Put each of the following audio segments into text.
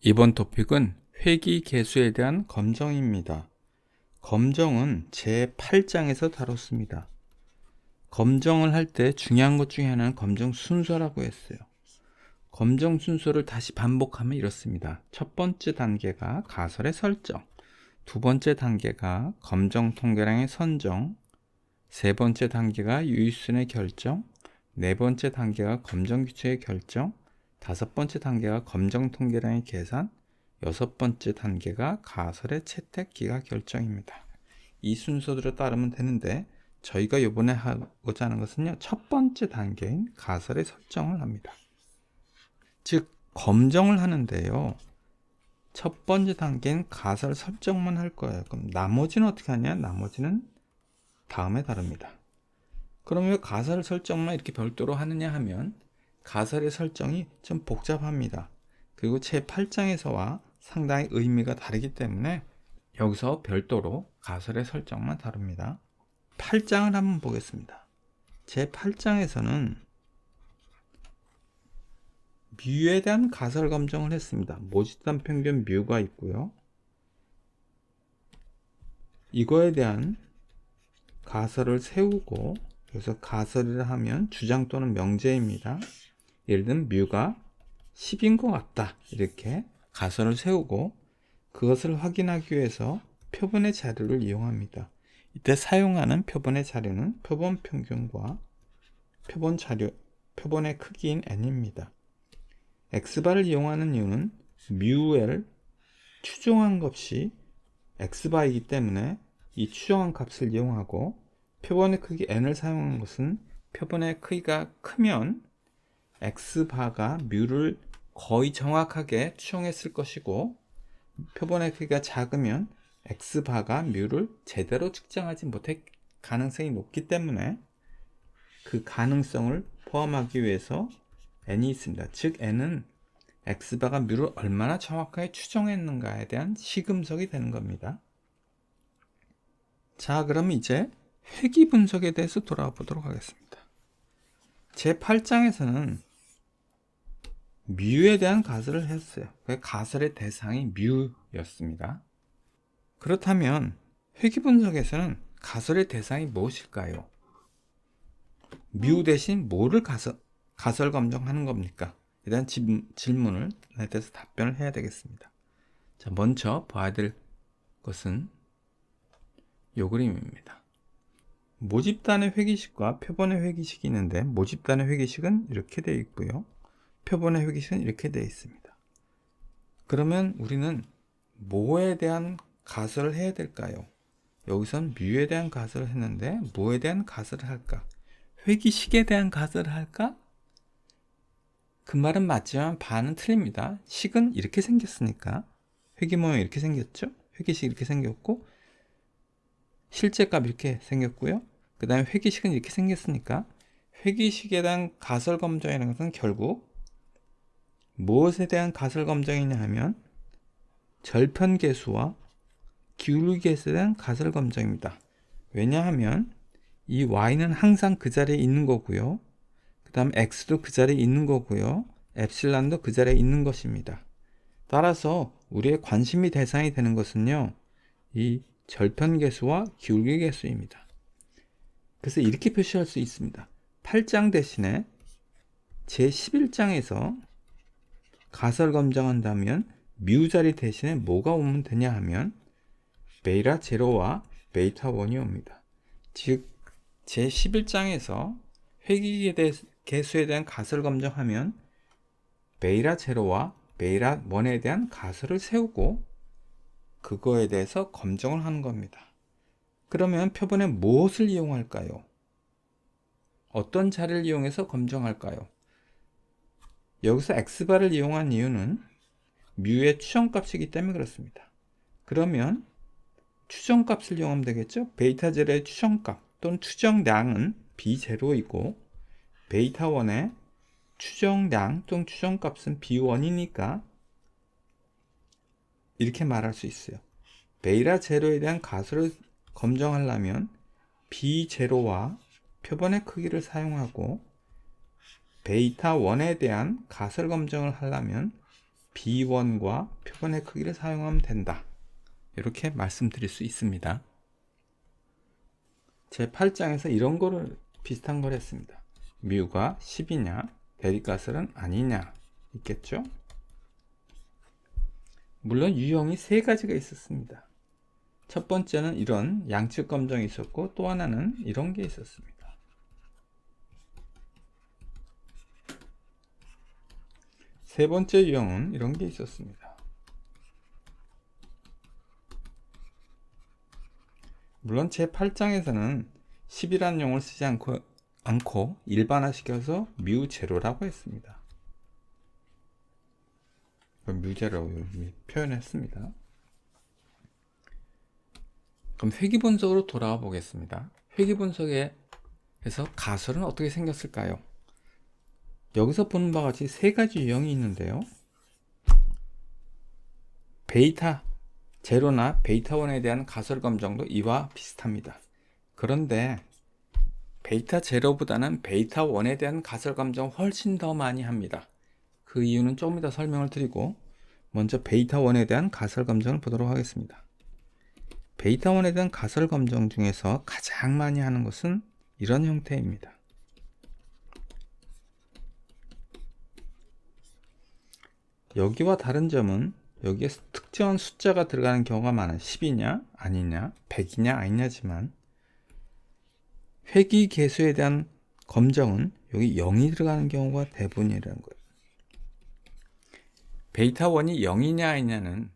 이번 토픽은 회귀계수에 대한 검정입니다. 검정은 제8장에서 다뤘습니다. 검정을 할 때 중요한 것 중에 하나는 검정 순서라고 했어요. 검정 순서를 다시 반복하면 이렇습니다. 첫 번째 단계가 가설의 설정, 두 번째 단계가 검정 통계량의 선정, 세 번째 단계가 유의순의 결정, 네 번째 단계가 검정 규칙의 결정, 다섯 번째 단계가 검정 통계량의 계산, 여섯 번째 단계가 가설의 채택 기가 결정입니다. 이 순서대로 따르면 되는데 저희가 이번에 하고자 하는 것은요, 첫 번째 단계인 가설의 설정을 합니다. 즉 검정을 하는데요, 첫 번째 단계인 가설 설정만 할 거예요. 그럼 나머지는 어떻게 하냐? 나머지는 다음에 다릅니다. 그러면 왜 가설 설정만 이렇게 별도로 하느냐 하면 가설의 설정이 좀 복잡합니다. 그리고 제8장에서와 상당히 의미가 다르기 때문에 여기서 별도로 가설의 설정만 다룹니다. 8장을 한번 보겠습니다. 제8장에서는 뮤에 대한 가설 검정을 했습니다. 모집단 평균 뮤가 있고요. 이거에 대한 가설을 세우고, 여기서 가설이라 하면 주장 또는 명제입니다. 예를 들면 뮤가 10인 것 같다, 이렇게 가설을 세우고 그것을 확인하기 위해서 표본의 자료를 이용합니다. 이때 사용하는 표본의 자료는 표본 평균과 표본의 크기인 n입니다. x바를 이용하는 이유는 뮤를 추정한 값이 x바이기 때문에 이 추정한 값을 이용하고, 표본의 크기 n을 사용한 것은 표본의 크기가 크면 x바가 뮤를 거의 정확하게 추정했을 것이고, 표본의 크기가 작으면 x바가 뮤를 제대로 측정하지 못할 가능성이 높기 때문에 그 가능성을 포함하기 위해서 n이 있습니다. 즉 n은 x바가 뮤를 얼마나 정확하게 추정했는가에 대한 시금석이 되는 겁니다. 자, 그럼 이제 회귀 분석에 대해서 돌아와 보도록 하겠습니다. 제8장에서는 뮤에 대한 가설을 했어요. 그 가설의 대상이 뮤였습니다. 그렇다면 회귀 분석에서는 가설의 대상이 무엇일까요? 뮤 대신 뭐를 가설 검정하는 겁니까? 일단 질문을 대해서 답변을 해야 되겠습니다. 자, 먼저 봐야 될 것은 이 그림입니다. 모집단의 회귀식과 표본의 회귀식이 있는데, 모집단의 회귀식은 이렇게 되어 있고요, 표본의 회귀식은 이렇게 되어 있습니다. 그러면 우리는 뭐에 대한 가설을 해야 될까요? 여기선 뮤에 대한 가설을 했는데 뭐에 대한 가설을 할까? 회귀식에 대한 가설을 할까? 그 말은 맞지만 반은 틀립니다. 식은 이렇게 생겼으니까, 회귀 모양이 이렇게 생겼죠? 회귀식 이렇게 생겼고, 실제값 이렇게 생겼고요. 그 다음에 회귀식은 이렇게 생겼으니까 회귀식에 대한 가설 검정이라는 것은 결국 무엇에 대한 가설 검정이냐 하면 절편계수와 기울기계수에 대한 가설 검정입니다. 왜냐하면 이 y는 항상 그 자리에 있는 거고요, 그 다음 x도 그 자리에 있는 거고요, 엡실론도 그 자리에 있는 것입니다. 따라서 우리의 관심이 대상이 되는 것은요, 이 절편계수와 기울기계수입니다. 그래서 이렇게 표시할 수 있습니다. 8장 대신에 제11장에서 가설 검정한다면 뮤 자리 대신에 뭐가 오면 되냐 하면 베이타 제로와 베이타 1이 옵니다. 즉 제11장에서 회귀계수에 대한 가설 검정하면 베이타 제로와 베이타 1에 대한 가설을 세우고 그거에 대해서 검정을 하는 겁니다. 그러면 표본에 무엇을 이용할까요? 어떤 자리를 이용해서 검정할까요? 여기서 x바를 이용한 이유는 뮤의 추정값이기 때문에 그렇습니다. 그러면 추정값을 이용하면 되겠죠? 베이타 제로의 추정값 또는 추정량은 b0이고 베이타 1의 추정량 또는 추정값은 b1이니까 이렇게 말할 수 있어요. 베이타 제로에 대한 가설을 검정하려면 b0와 표본의 크기를 사용하고, 베이타 1에 대한 가설 검정을 하려면 B1과 표본의 크기를 사용하면 된다. 이렇게 말씀드릴 수 있습니다. 제 8장에서 이런 거를 비슷한 걸 했습니다. 뮤가 10이냐 대립가설은 아니냐 있겠죠. 물론 유형이 세 가지가 있었습니다. 첫 번째는 이런 양측 검정이 있었고, 또 하나는 이런 게 있었습니다. 세 번째 유형은 이런 게 있었습니다. 물론 제 8장에서는 10이라는 용어를 쓰지 않고 일반화시켜서 뮤제로라고 했습니다. 뮤제로 표현했습니다. 그럼 회귀 분석으로 돌아와 보겠습니다. 회귀 분석에서 가설은 어떻게 생겼을까요? 여기서 보는 바와 같이 세 가지 유형이 있는데요. 베이타 제로나 베이타 1에 대한 가설 검정도 이와 비슷합니다. 그런데 베이타 제로보다는 베이타 1에 대한 가설 검정 훨씬 더 많이 합니다. 그 이유는 조금 이따 설명을 드리고, 먼저 베이타 1에 대한 가설 검정을 보도록 하겠습니다. 베이타 1에 대한 가설 검정 중에서 가장 많이 하는 것은 이런 형태입니다. 여기와 다른 점은 여기에 특정한 숫자가 들어가는 경우가 많아요. 10이냐 아니냐 100이냐 아니냐지만, 회귀 개수에 대한 검정은 여기 0이 들어가는 경우가 대부분이라는 거예요. 베이타 1이 0이냐 아니냐는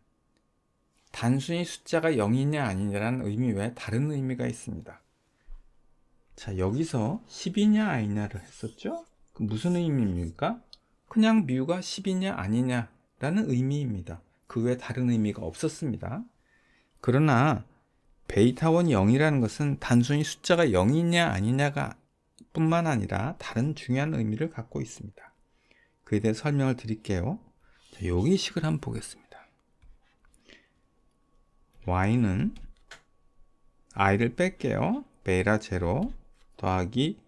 단순히 숫자가 0이냐 아니냐라는 의미 외에 다른 의미가 있습니다. 자, 여기서 10이냐 아니냐를 했었죠? 그 무슨 의미입니까? 그냥 뮤가 10이냐 아니냐라는 의미입니다. 그 외에 다른 의미가 없었습니다. 그러나 베이타 1 0이라는 것은 단순히 숫자가 0이냐 아니냐가 뿐만 아니라 다른 중요한 의미를 갖고 있습니다. 그에 대해 설명을 드릴게요. 자, 여기 식을 한번 보겠습니다. y는 i를 뺄게요. 베라 제로 더하기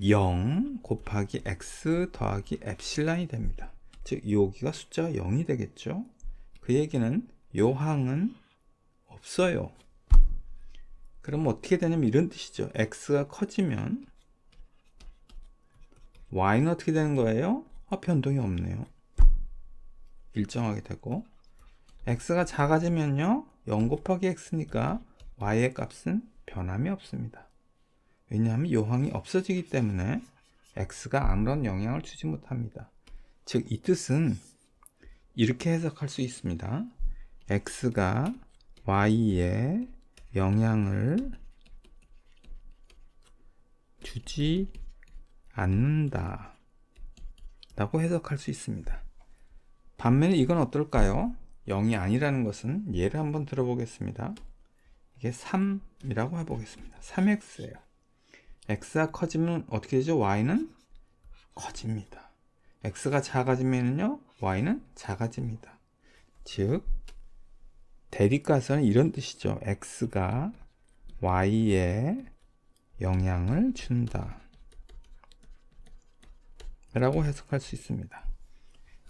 0 곱하기 x 더하기 엡실론이 됩니다. 즉 여기가 숫자가 0이 되겠죠. 그 얘기는 요 항은 없어요. 그럼 어떻게 되냐면 이런 뜻이죠. x가 커지면 y는 어떻게 되는 거예요? 변동이 없네요. 일정하게 되고, x가 작아지면요 0 곱하기 x니까 y의 값은 변함이 없습니다. 왜냐하면 요항이 없어지기 때문에 x가 아무런 영향을 주지 못합니다. 즉 이 뜻은 이렇게 해석할 수 있습니다. x가 y에 영향을 주지 않는다 라고 해석할 수 있습니다. 반면에 이건 어떨까요? 0이 아니라는 것은 예를 한번 들어보겠습니다. 이게 3이라고 해보겠습니다. 3x예요. x가 커지면 어떻게 되죠? y는 커집니다. x가 작아지면요 y는 작아집니다. 즉 대립가설은 이런 뜻이죠. x가 y에 영향을 준다 라고 해석할 수 있습니다.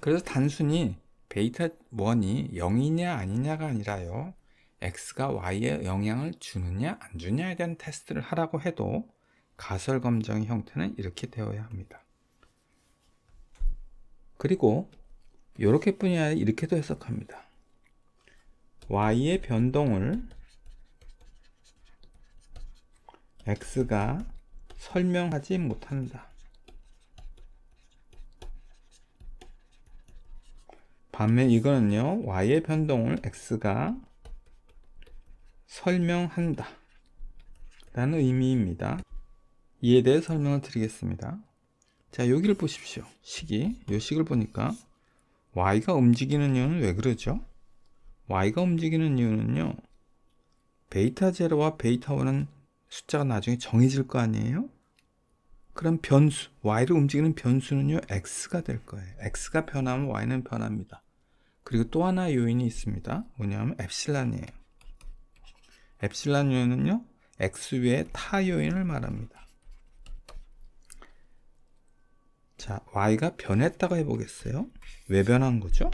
그래서 단순히 베이타 1이 0이냐 아니냐가 아니라요, x가 y에 영향을 주느냐 안 주냐에 대한 테스트를 하라고 해도 가설 검정의 형태는 이렇게 되어야 합니다. 그리고 이렇게 뿐이 아니라 이렇게도 해석합니다. y의 변동을 x가 설명하지 못한다. 반면 이거는요 y의 변동을 x가 설명한다 라는 의미입니다. 이에 대해 설명을 드리겠습니다. 자, 여기를 보십시오. 이 식을 보니까 y가 움직이는 이유는 왜 그러죠? y가 움직이는 이유는요, 베이타 제로와 베이타 1은 숫자가 나중에 정해질 거 아니에요? 그럼 변수, y를 움직이는 변수는요 x가 될 거예요. x가 변하면 y는 변합니다. 그리고 또 하나의 요인이 있습니다. 뭐냐면 엡실론이에요. 엡실론 요인은요 x 외에 타 요인을 말합니다. 자, 자, y가 변했다고 해보겠어요. 왜 변한 거죠?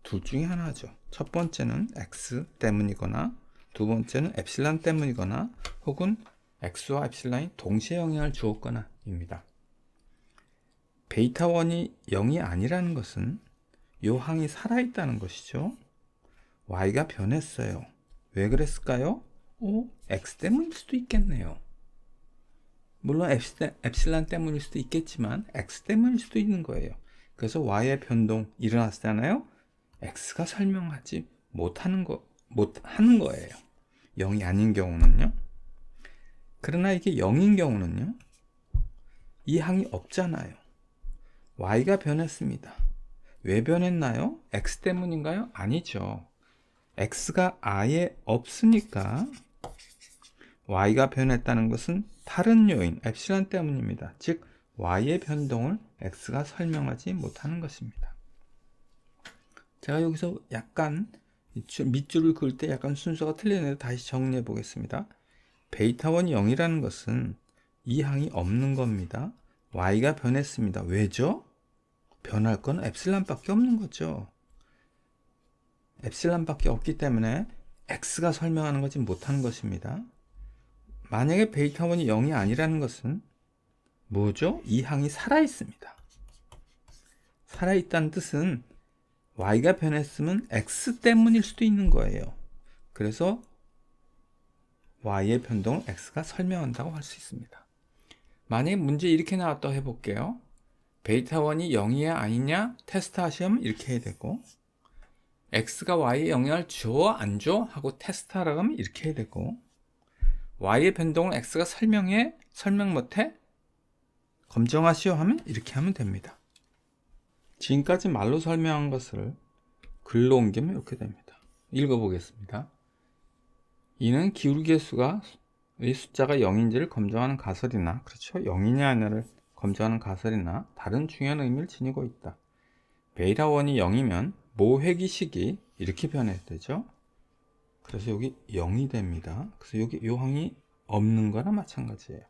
둘 중에 하나죠. 첫 번째는 x 때문이거나 두 번째는 엡실론 때문이거나 혹은 x와 엡실론이 동시에 영향을 주었거나 입니다. 베이타 1이 0이 아니라는 것은 이 항이 살아있다는 것이죠. y가 변했어요. 왜 그랬을까요? x 때문일 수도 있겠네요. 물론 엡실론 때문일 수도 있겠지만 x 때문일 수도 있는 거예요. 그래서 y의 변동 일어났잖아요. x가 설명하지 못하는 거예요. 0이 아닌 경우는요. 그러나 이게 0인 경우는요. 이 항이 없잖아요. y가 변했습니다. 왜 변했나요? x 때문인가요? 아니죠. x가 아예 없으니까 y가 변했다는 것은 다른 요인, 엡실론 때문입니다. 즉, y의 변동을 x가 설명하지 못하는 것입니다. 제가 여기서 약간 밑줄을 그을 때 약간 순서가 틀리는데 다시 정리해 보겠습니다. 베이타 1이 0이라는 것은 이 항이 없는 겁니다. y가 변했습니다. 왜죠? 변할 건 엡실론밖에 없는 거죠. 엡실론밖에 없기 때문에 x가 설명하는 것이 못하는 것입니다. 만약에 베이타 1이 0이 아니라는 것은 뭐죠? 이 항이 살아있습니다. 살아있다는 뜻은 y가 변했으면 x 때문일 수도 있는 거예요. 그래서 y의 변동을 x가 설명한다고 할 수 있습니다. 만약에 문제 이렇게 나왔다고 해볼게요. 베이타 1이 0이야 아니냐 테스트 하시면 이렇게 해야 되고, x가 y에 영향을 줘 안 줘 하고 테스트 하라고 하면 이렇게 해야 되고, y의 변동을 x가 설명 못해 검정하시오 하면 이렇게 하면 됩니다. 지금까지 말로 설명한 것을 글로 옮기면 이렇게 됩니다. 읽어보겠습니다. 이는 기울기의 수가 이 숫자가 0인지를 검증하는 가설이나, 그렇죠, 0이냐 아니냐를 검증하는 가설이나 다른 중요한 의미를 지니고 있다. 베이타 1이 0이면 모 회기식이 이렇게 변해야 되죠. 그래서 여기 0이 됩니다. 그래서 여기 요 항이 없는 거나 마찬가지예요.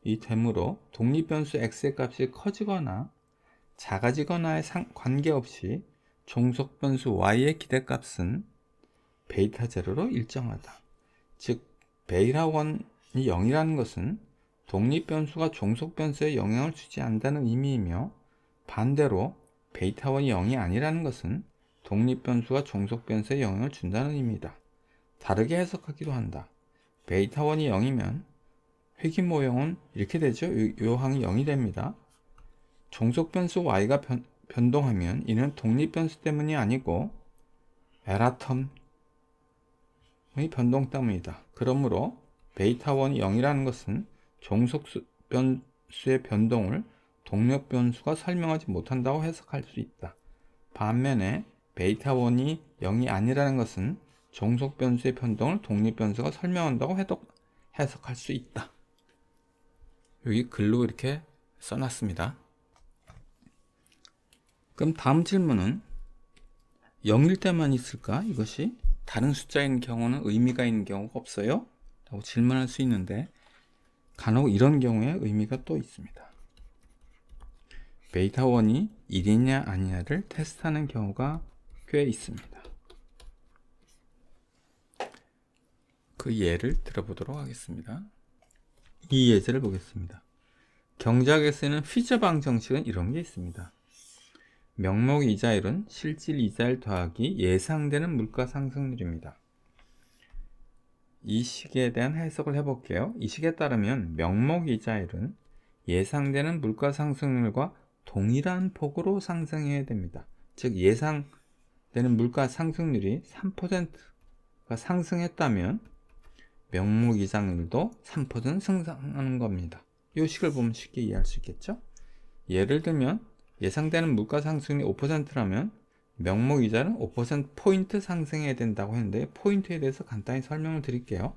이 되므로 독립변수 x의 값이 커지거나 작아지거나에 관계없이 종속변수 y의 기대값은 베이타 제로로 일정하다. 즉 베이타 1이 0이라는 것은 독립변수가 종속변수에 영향을 주지 않는다는 의미이며, 반대로 베이타 1이 0이 아니라는 것은 독립변수가 종속변수에 영향을 준다는 의미다. 다르게 해석하기도 한다. 베이타 1이 0이면 회귀 모형은 이렇게 되죠. 요 항이 0이 됩니다. 종속변수 y가 변동하면 이는 독립변수 때문이 아니고 에라텀의 변동 때문이다. 그러므로 베이타 1이 0이라는 것은 종속변수의 변동을 독립변수가 설명하지 못한다고 해석할 수 있다. 반면에 베이타 1이 0이 아니라는 것은 종속변수의 변동을 독립변수가 설명한다고 해석할 수 있다. 여기 글로 이렇게 써놨습니다. 그럼 다음 질문은 0일 때만 있을까? 이것이 다른 숫자인 경우는 의미가 있는 경우가 없어요? 라고 질문할 수 있는데, 간혹 이런 경우에 의미가 또 있습니다. 베이타 1이 1이냐 아니냐를 테스트하는 경우가 꽤 있습니다. 그 예를 들어보도록 하겠습니다. 이 예제를 보겠습니다. 경제학에 쓰이는 피저방 정식은 이런 게 있습니다. 명목 이자율은 실질 이자율 더하기 예상되는 물가 상승률입니다. 이 식에 대한 해석을 해볼게요. 이 식에 따르면 명목 이자율은 예상되는 물가 상승률과 동일한 폭으로 상승해야 됩니다. 즉 예상되는 물가 상승률이 3%가 상승했다면 명목 이자율도 3% 상승하는 겁니다. 이 식을 보면 쉽게 이해할 수 있겠죠? 예를 들면 예상되는 물가 상승률이 5%라면 명목 이자는 5%포인트 상승해야 된다고 했는데, 포인트에 대해서 간단히 설명을 드릴게요.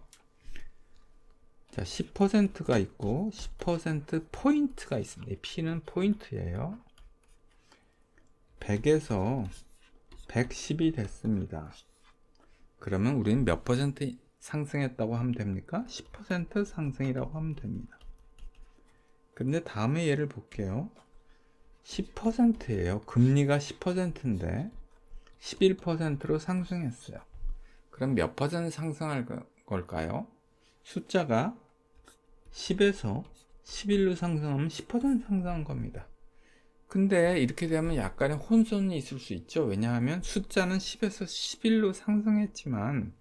자, 10%가 있고 10%포인트가 있습니다. P는 포인트예요. 100에서 110이 됐습니다. 그러면 우리는 몇 퍼센트 상승했다고 하면 됩니까? 10% 상승이라고 하면 됩니다. 근데 다음에 예를 볼게요. 10%예요. 금리가 10%인데 11%로 상승했어요. 그럼 몇 퍼센트 상승할 걸까요? 숫자가 10에서 11로 상승하면 10% 상승한 겁니다. 근데 이렇게 되면 약간의 혼선이 있을 수 있죠. 왜냐하면 숫자는 10에서 11로 상승했지만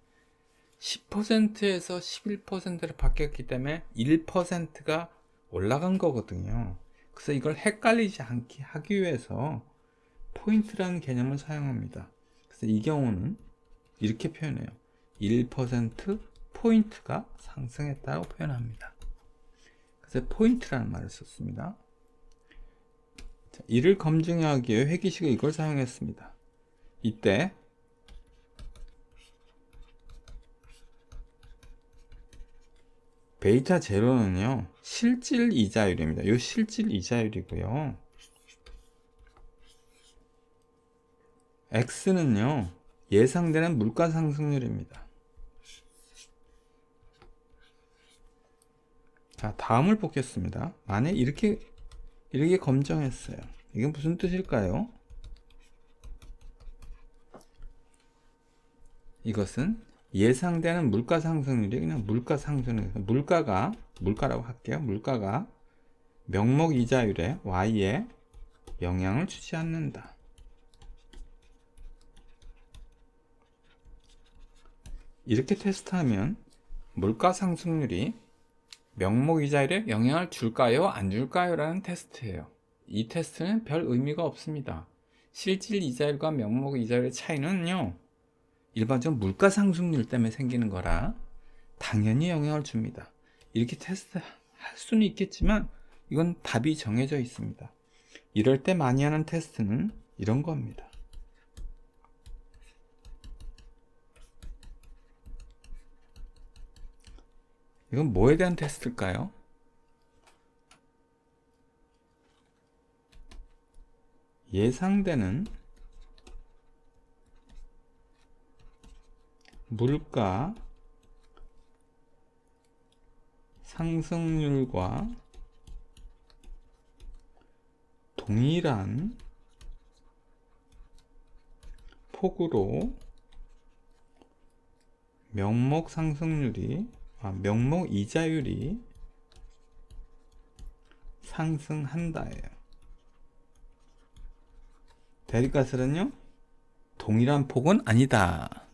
10%에서 11%로 바뀌었기 때문에 1%가 올라간 거거든요. 그래서 이걸 헷갈리지 않게 하기 위해서 포인트라는 개념을 사용합니다. 그래서 이 경우는 이렇게 표현해요. 1% 포인트가 상승했다고 표현합니다. 그래서 포인트라는 말을 썼습니다. 자, 이를 검증하기 위해 회계식은 이걸 사용했습니다. 이때 베이타 제로는요, 실질 이자율입니다. 이 실질 이자율이고요. X는요, 예상되는 물가 상승률입니다. 자, 다음을 보겠습니다. 만약 이렇게 검정했어요. 이게 무슨 뜻일까요? 이것은 예상되는 물가 상승률이 그냥 물가 상승률, 물가라고 할게요. 물가가 명목 이자율의 Y에 영향을 주지 않는다. 이렇게 테스트하면 물가 상승률이 명목 이자율에 영향을 줄까요? 안 줄까요? 라는 테스트예요. 이 테스트는 별 의미가 없습니다. 실질 이자율과 명목 이자율의 차이는요, 일반적으로 물가 상승률 때문에 생기는 거라 당연히 영향을 줍니다. 이렇게 테스트 할 수는 있겠지만 이건 답이 정해져 있습니다. 이럴 때 많이 하는 테스트는 이런 겁니다. 이건 뭐에 대한 테스트일까요? 예상되는 물가 상승률과 동일한 폭으로 명목 이자율이 상승한다예요. 대립가설은요, 동일한 폭은 아니다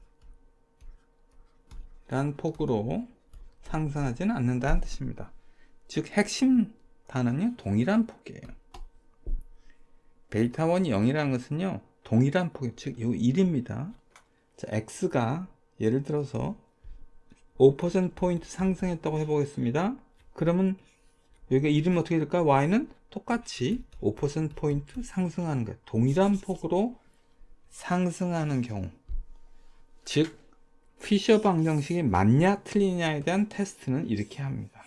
라는 폭으로 상승하지는 않는다는 뜻입니다. 즉 핵심 단어는요, 동일한 폭이에요. 베이타 1이 0이라는 것은요, 동일한 폭, 즉 요 1입니다. 자, X가 예를 들어서 5%포인트 상승했다고 해보겠습니다. 그러면 여기가 1이면 어떻게 될까요? Y는 똑같이 5%포인트 상승하는 거예요. 동일한 폭으로 상승하는 경우, 즉 피셔 방정식이 맞냐 틀리냐에 대한 테스트는 이렇게 합니다.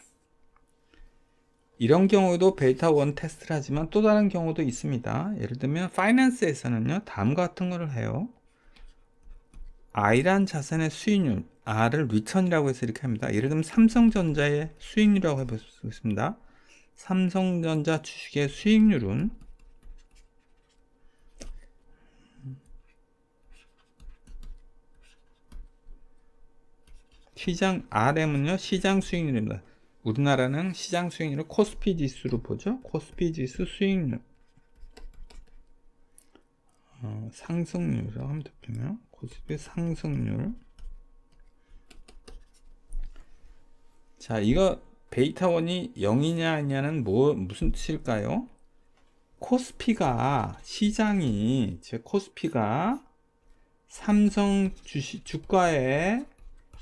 이런 경우에도 베이타 1 테스트를 하지만 또 다른 경우도 있습니다. 예를 들면 파이낸스에서는요, 다음과 같은 거를 해요. I란 자산의 수익률, R을 리턴이라고 해서 이렇게 합니다. 예를 들면 삼성전자의 수익률이라고 해보겠습니다. 삼성전자 주식의 수익률은 RM은요, 시장 수익률입니다. 우리나라는 시장 수익률을 코스피 지수로 보죠. 코스피 지수 수익률. 상승률이라고 하면 되겠네요. 코스피 상승률. 자, 이거 베이타 1이 0이냐 아니냐는 무슨 뜻일까요? 코스피가 삼성 주가에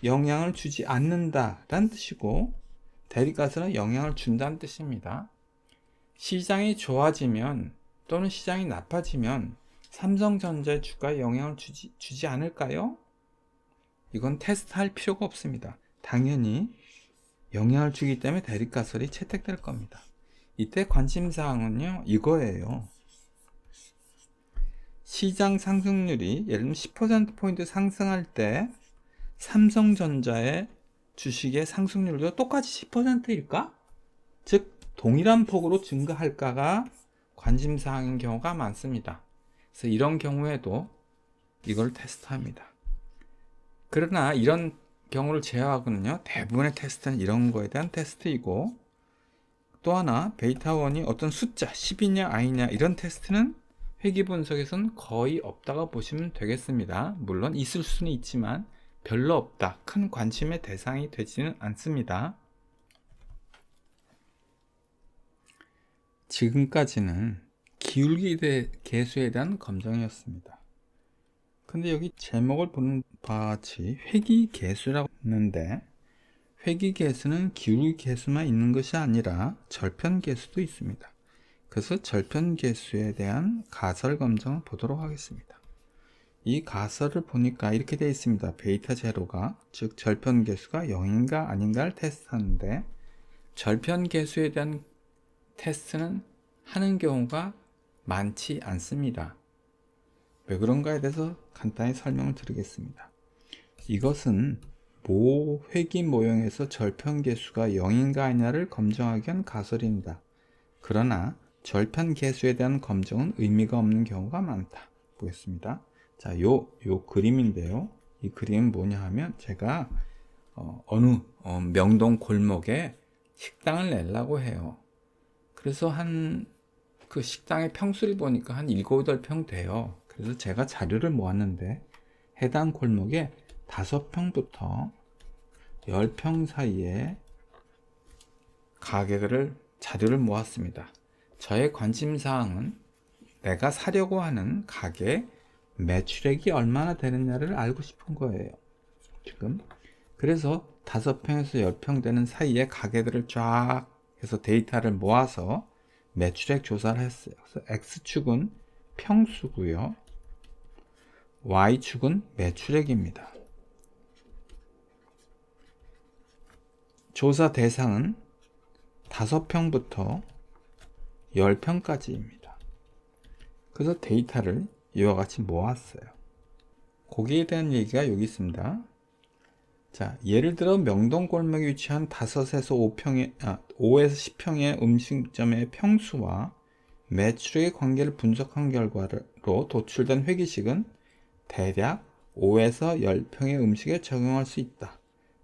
영향을 주지 않는다라는 뜻이고, 대립가설은 영향을 준다는 뜻입니다. 시장이 좋아지면 또는 시장이 나빠지면 삼성전자의 주가에 영향을 주지 않을까요? 이건 테스트할 필요가 없습니다. 당연히 영향을 주기 때문에 대립가설이 채택될 겁니다. 이때 관심사항은요, 이거예요. 시장 상승률이 예를 들면 10%포인트 상승할 때 삼성전자의 주식의 상승률도 똑같이 10%일까? 즉 동일한 폭으로 증가할까가 관심사항인 경우가 많습니다. 그래서 이런 경우에도 이걸 테스트합니다. 그러나 이런 경우를 제외하고는요, 대부분의 테스트는 이런 거에 대한 테스트이고, 또 하나 베이타 1이 어떤 숫자 10이냐 i냐 이런 테스트는 회귀 분석에서는 거의 없다고 보시면 되겠습니다. 물론 있을 수는 있지만 별로 없다, 큰 관심의 대상이 되지는 않습니다. 지금까지는 기울기 계수에 대한 검정이었습니다. 근데 여기 제목을 보는 바와 같이 회귀 계수라고 했는데, 회귀 계수는 기울기 계수만 있는 것이 아니라 절편 계수도 있습니다. 그래서 절편 계수에 대한 가설 검정을 보도록 하겠습니다. 이 가설을 보니까 이렇게 되어 있습니다. 베이타 제로가, 즉 절편 계수가 0인가 아닌가를 테스트하는데, 절편 계수에 대한 테스트는 하는 경우가 많지 않습니다. 왜 그런가에 대해서 간단히 설명을 드리겠습니다. 이것은 모 회귀 모형에서 절편 계수가 0인가 아니냐를 검정하기 위한 가설입니다. 그러나 절편 계수에 대한 검정은 의미가 없는 경우가 많다. 보겠습니다. 자, 요 그림인데요. 이 그림은 뭐냐 하면, 제가 어느 명동 골목에 식당을 내려고 해요. 그래서 그 식당의 평수를 보니까 한 7, 8평 돼요. 그래서 제가 자료를 모았는데, 해당 골목에 5평부터 10평 사이에 가게를 자료를 모았습니다. 저의 관심사항은 내가 사려고 하는 가게 매출액이 얼마나 되느냐를 알고 싶은 거예요. 지금 그래서 5평에서 10평 되는 사이에 가게들을 쫙 해서 데이터를 모아서 매출액 조사를 했어요. 그래서 X축은 평수고요, Y축은 매출액입니다. 조사 대상은 5평부터 10평까지입니다. 그래서 데이터를 이와 같이 모았어요. 거기에 대한 얘기가 여기 있습니다. 자, 예를 들어 명동골목에 위치한 5에서 5에서 10평의 음식점의 평수와 매출액의 관계를 분석한 결과로 도출된 회계식은 대략 5에서 10평의 음식에 적용할 수 있다.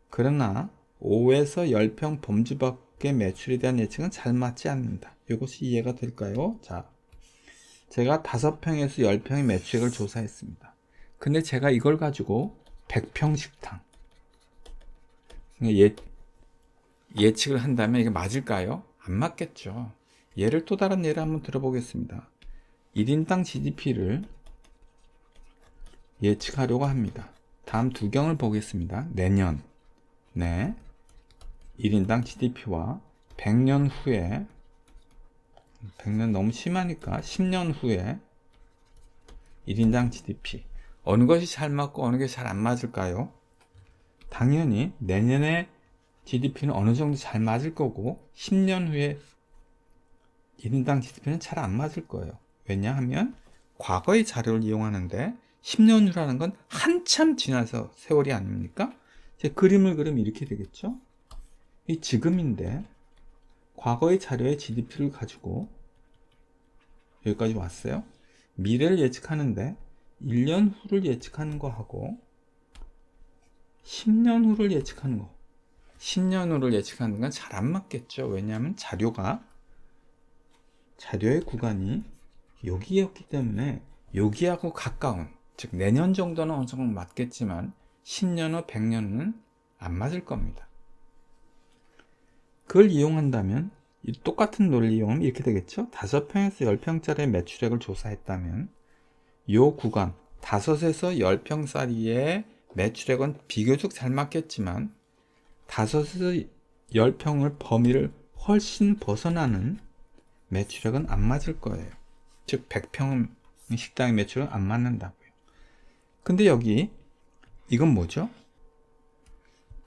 그러나 5에서 10평 범주 밖의 매출에 대한 예측은 잘 맞지 않는다. 이것이 이해가 될까요? 자, 제가 5평에서 10평의 매출액을 조사했습니다. 근데 제가 이걸 가지고 100평 식당 예측을 한다면 이게 맞을까요? 안 맞겠죠. 또 다른 예를 한번 들어보겠습니다. 1인당 GDP를 예측하려고 합니다. 다음 두 경을 보겠습니다. 내년 1인당 GDP와 100년 후에, 100년 너무 심하니까 10년 후에 1인당 GDP, 어느 것이 잘 맞고 어느 것이 잘 안 맞을까요? 당연히 내년에 GDP는 어느 정도 잘 맞을 거고 10년 후에 1인당 GDP는 잘 안 맞을 거예요. 왜냐하면 과거의 자료를 이용하는데 10년 후라는 건 한참 지나서 세월이 아닙니까? 제 그림을 그리면 이렇게 되겠죠? 이 지금인데 과거의 자료의 GDP를 가지고 여기까지 왔어요. 미래를 예측하는데 1년 후를 예측하는 거하고 10년 후를 예측하는 거, 10년 후를 예측하는 건 잘 안 맞겠죠. 왜냐하면 자료의 구간이 여기였기 때문에 여기하고 가까운, 즉 내년 정도는 어느 정도 맞겠지만 10년 후, 100년 후는 안 맞을 겁니다. 그걸 이용한다면 이 똑같은 논리 이용하면 이렇게 되겠죠. 5평에서 10평짜리 매출액을 조사했다면 이 구간 5에서 10평 사이의 매출액은 비교적 잘 맞겠지만 5에서 10평을 범위를 훨씬 벗어나는 매출액은 안 맞을 거예요. 즉 100평 식당의 매출은 안 맞는다고요. 근데 여기 이건 뭐죠?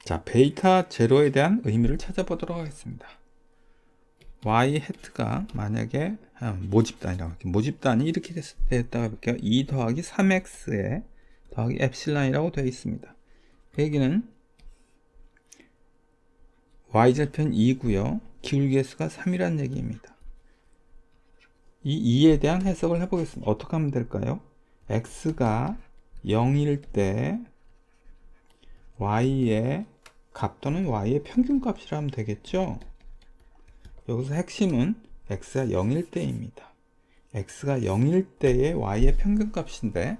자, 베이타 제로에 대한 의미를 찾아보도록 하겠습니다. y 해트가 만약에 모집단이라고 할게요. 모집단이 이렇게 됐다고 해볼게요. 2 더하기 3x에 더하기 엡실론이라고 되어 있습니다. 그 얘기는 y절편 2고요. 기울기의 수가 3이라는 얘기입니다. 이 2에 대한 해석을 해보겠습니다. 어떻게 하면 될까요? x가 0일 때 y의 값 또는 y의 평균값이라 하면 되겠죠? 여기서 핵심은 x가 0일 때입니다. x가 0일 때의 y의 평균값인데,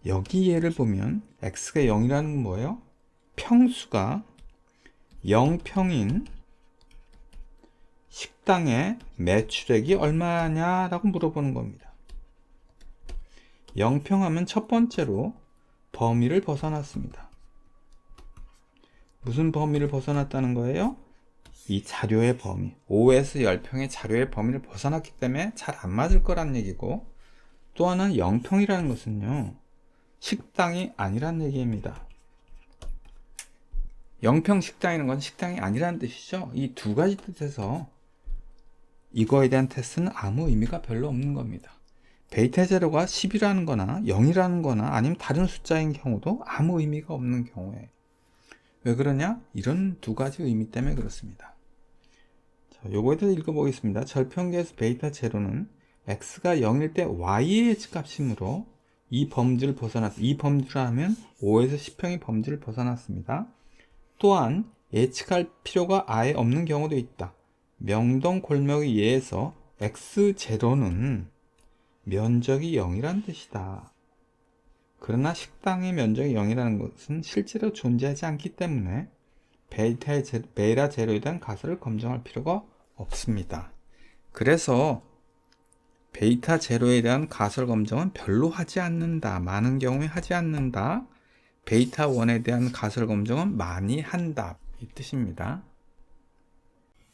여기 예를 보면 x가 0이라는 건 뭐예요? 평수가 0평인 식당의 매출액이 얼마냐라고 물어보는 겁니다. 0평 하면 첫 번째로 범위를 벗어났습니다. 무슨 범위를 벗어났다는 거예요? 이 자료의 범위, 5에서 10평의 자료의 범위를 벗어났기 때문에 잘 안 맞을 거란 얘기고, 또 하나는 0평이라는 것은요, 식당이 아니란 얘기입니다. 0평 식당이라는 건 식당이 아니라는 뜻이죠. 이 두 가지 뜻에서 이거에 대한 테스트는 아무 의미가 별로 없는 겁니다. 베이타 제로가 10이라는 거나 0이라는 거나 아니면 다른 숫자인 경우도 아무 의미가 없는 경우에, 왜 그러냐? 이런 두 가지 의미 때문에 그렇습니다. 자, 요거에 대해서 읽어보겠습니다. 절편계에서 베이타 제로는 x가 0일 때 y의 값이므로 이 범주를 벗어났습니다. 이 범주라 하면 5에서 10평의 범주를 벗어났습니다. 또한 예측할 필요가 아예 없는 경우도 있다. 명동 골목의 예에서 x0는 면적이 0이란 뜻이다. 그러나 식당의 면적이 0이라는 것은 실제로 존재하지 않기 때문에 베이타 제로에 대한 가설을 검증할 필요가 없습니다. 그래서 베이타 제로에 대한 가설 검증은 별로 하지 않는다. 많은 경우에 하지 않는다. 베이타 1에 대한 가설 검증은 많이 한다. 이 뜻입니다.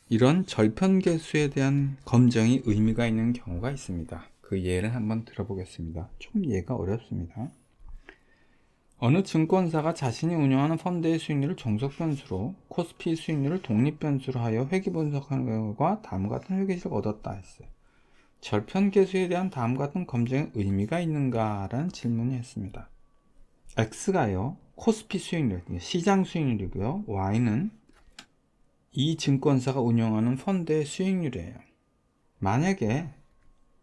이런 절편계수에 대한 검증이 의미가 있는 경우가 있습니다. 그 예를 한번 들어보겠습니다. 좀 예가 어렵습니다. 어느 증권사가 자신이 운영하는 펀드의 수익률을 종속 변수로, 코스피 수익률을 독립 변수로 하여 회귀 분석하는 결과 다음과 같은 회계식을 얻었다 했어요. 절편계수에 대한 다음과 같은 검증의 의미가 있는가라는 질문을 했습니다. X가요, 코스피 수익률, 시장 수익률이고요. Y는 이 증권사가 운영하는 펀드의 수익률이에요. 만약에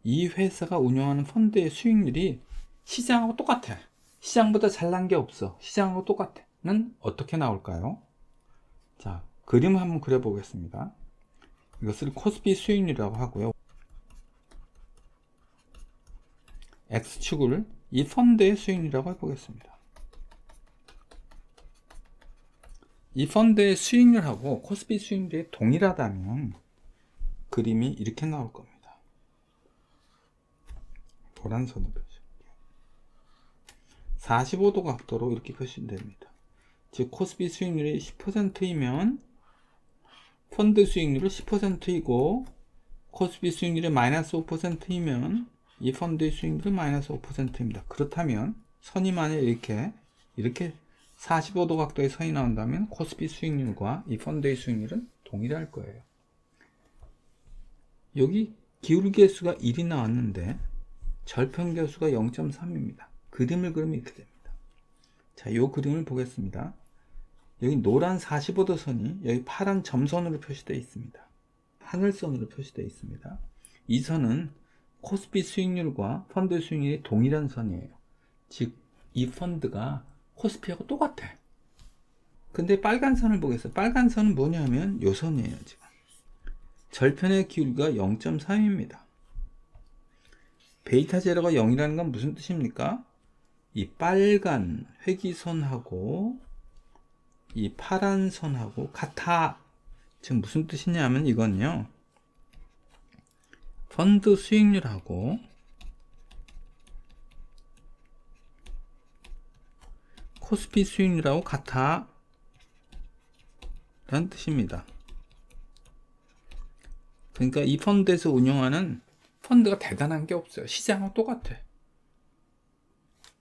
이 회사가 운영하는 펀드의 수익률이 시장하고 똑같아. 시장보다 잘난 게 없어. 시장하고 똑같아. 는 어떻게 나올까요? 자, 그림을 한번 그려보겠습니다. 이것을 코스피 수익률이라고 하고요. X축을 이 펀드의 수익률이라고 해보겠습니다. 이 펀드의 수익률하고 코스피 수익률이 동일하다면 그림이 이렇게 나올 겁니다. 노란 선으로 표시할게요. 45도 각도로 이렇게 표시됩니다. 즉 코스피 수익률이 10%이면 펀드 수익률은 10%이고, 코스피 수익률이 마이너스 5%이면 이 펀드의 수익률은 마이너스 5%입니다. 그렇다면 선이 만약 이렇게 45도 각도의 선이 나온다면 코스피 수익률과 이 펀드의 수익률은 동일할 거예요. 여기 기울계수가 1이 나왔는데 절편계수가 0.3입니다. 그림을 그리면 이렇게 됩니다. 자, 이 그림을 보겠습니다. 여기 노란 45도 선이 여기 파란 점선으로 표시되어 있습니다. 하늘선으로 표시되어 있습니다. 이 선은 코스피 수익률과 펀드 수익률이 동일한 선이에요. 즉, 이 펀드가 코스피하고 똑같아. 근데 빨간 선을 보겠어요. 빨간 선은 뭐냐면 이 선이에요. 지금 절편의 기울기가 0.3입니다. 베이타 제로가 0이라는 건 무슨 뜻입니까? 이 빨간 회기선하고 이 파란 선하고 같아. 지금 무슨 뜻이냐면 이건요, 펀드 수익률하고 코스피 수익률하고 같아 라는 뜻입니다. 그러니까 이 펀드에서 운영하는 펀드가 대단한 게 없어요. 시장하고 똑같아.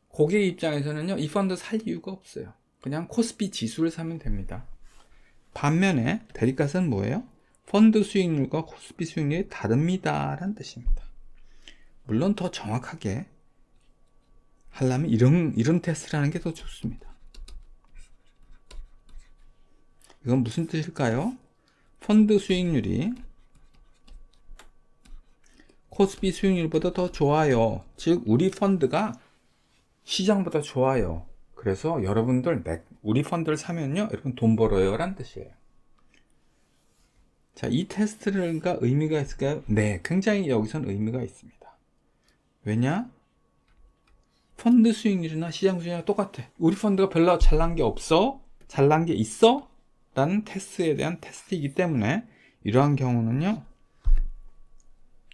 고객 입장에서는요, 이 펀드 살 이유가 없어요. 그냥 코스피 지수를 사면 됩니다. 반면에 대립가설은 뭐예요? 펀드 수익률과 코스피 수익률이 다릅니다 라는 뜻입니다. 물론 더 정확하게 하려면 이런 테스트를 하는 게 더 좋습니다. 이건 무슨 뜻일까요? 펀드 수익률이 코스피 수익률보다 더 좋아요. 즉 우리 펀드가 시장보다 좋아요. 그래서 여러분들 우리 펀드를 사면요, 여러분 돈 벌어요 라는 뜻이에요. 자, 이 테스트가 의미가 있을까요? 네, 굉장히 여기선 의미가 있습니다. 왜냐? 펀드 수익률이나 시장 수익률이랑 똑같아. 우리 펀드가 별로 잘난 게 없어? 잘난 게 있어? 라는 테스트에 대한 테스트이기 때문에 이러한 경우는요,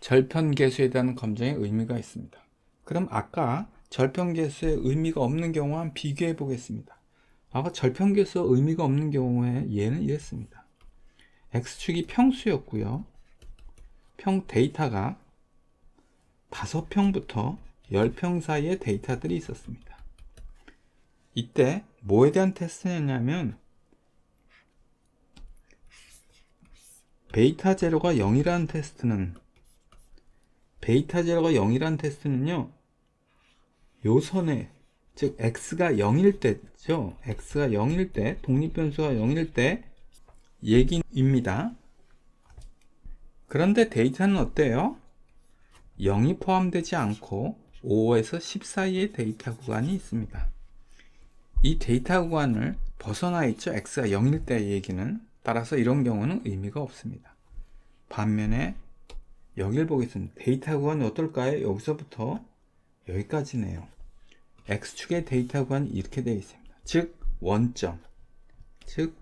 절편계수에 대한 검증의 의미가 있습니다. 그럼 아까 절편계수의 의미가 없는 경우와 한번 비교해 보겠습니다. 아까 절편계수가 의미가 없는 경우에 얘는 이랬습니다. X축이 평수였고요. 데이터가 5평부터 10평 사이의 데이터들이 있었습니다. 이때 뭐에 대한 테스트였냐면 베이타 제로가 0이라는 테스트는요, 요 선에, 즉 x가 0일 때죠. x가 0일 때, 독립변수가 0일 때 얘기입니다. 그런데 데이터는 어때요? 0이 포함되지 않고 5에서 10 사이의 데이터 구간이 있습니다. 이 데이터 구간을 벗어나 있죠. x가 0일 때의 얘기는. 따라서 이런 경우는 의미가 없습니다. 반면에 여기를 보겠습니다. 데이터 구간이 어떨까요? 여기서부터 여기까지네요. x축의 데이터 구간이 이렇게 되어 있습니다. 즉 원점, 즉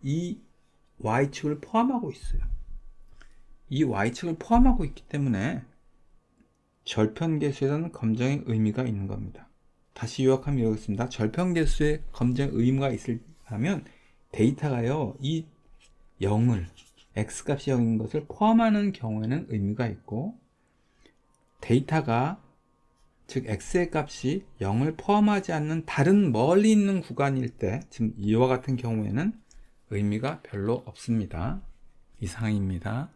이 y축을 포함하고 있어요. 이 y축을 포함하고 있기 때문에 절편계수에는 검증의 의미가 있는 겁니다. 다시 요약하면 이렇습니다. 절편계수의 검증의 의미가 있으려면 데이터가요, 이 0을, x값이 0인 것을 포함하는 경우에는 의미가 있고, 데이터가, 즉 x의 값이 0을 포함하지 않는 다른 멀리 있는 구간일 때, 지금 이와 같은 경우에는 의미가 별로 없습니다. 이상입니다.